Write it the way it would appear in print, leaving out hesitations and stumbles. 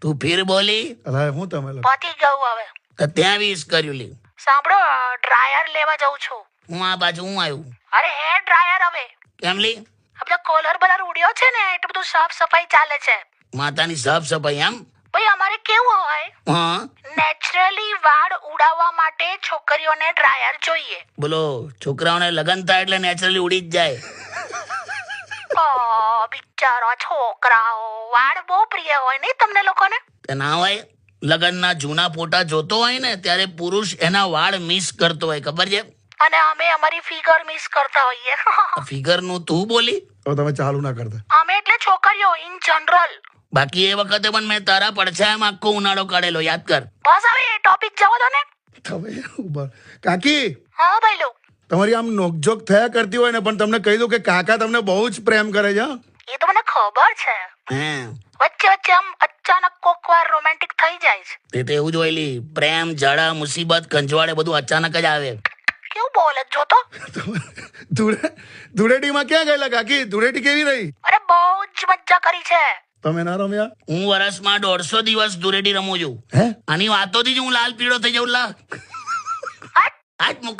તું ફીર બોલી અલા હું તમે લોકો પતી ગયું હવે. તો ત્યાં વિશ કર્યું લી. સાંભળો, ડ્રાયર લેવા જઉં છું. હું આ બાજુ હું આવ્યું અરે હેર ડ્રાયર હવે. કેમ લી? આપણે કોલર બલર ઉડ્યો છે ને એટલે બધું સાફ સફાઈ ચાલે છે. માતાની સાફ સફાઈ એમ? ભાઈ અમારે કેવું હોય, હા નેચરલી વાળ ઉડાવવા માટે છોકરીઓને ડ્રાયર જોઈએ. બોલો, છોકરાઓને લગન થાય એટલે નેચરલી ઉડી જ જાય. બિચારા છોકરાઓ, વાળ બહુ પ્રિય હોય નહીં તમને લોકોને? તે ના હોય? લગનના જૂના ફોટા જોતો હોય ને ત્યારે પુરુષ એના વાળ મિસ કરતો હોય, ખબર છે? અને અમે અમારી ફિગર મિસ કરતા હોઈએ. ફિગર નું તું બોલી? હવે તમે ચાલુ ના કરતા. અમે એટલે છોકરીઓ ઇન જનરલ. બાકી એ વખતે પણ મેં તારા પડછાયામાં આખો ઉનાળો કાઢેલો, યાદ કર. બસ હવે એ ટોપિક જવા દો ને. તમે ઉભા. કાકી હા ભાઈલો, તમારી આમ નોકઝોક થયા કરતી હોય ને પણ તમને કહી દઉં કે કાકા તમને બહુ જ પ્રેમ કરે છે હા? એ તો મને ખબર છે. હે વચ્ચે વચ્ચે આમ અચાનક કોક વાર રોમેન્ટિક થઈ જાય છે. તે તો એવું જ હોય લી. પ્રેમ, ઝાડા, મુસીબત, કંજવાળે બધું અચાનક જ આવે. કેવું બોલે જો તો. ધૂળેટીમાં ક્યાં ગયેલા કાકી? ધૂળેટી કેવી રહી? અરે બહુ જ મજા કરી છે. તમે ના રમ્યા? હું વર્ષમાં 150 દિવસ ધૂળેટી રમું છું. હે આની વાતોથી જ હું લાલ પીળો થઈ જાઉં લા. આજ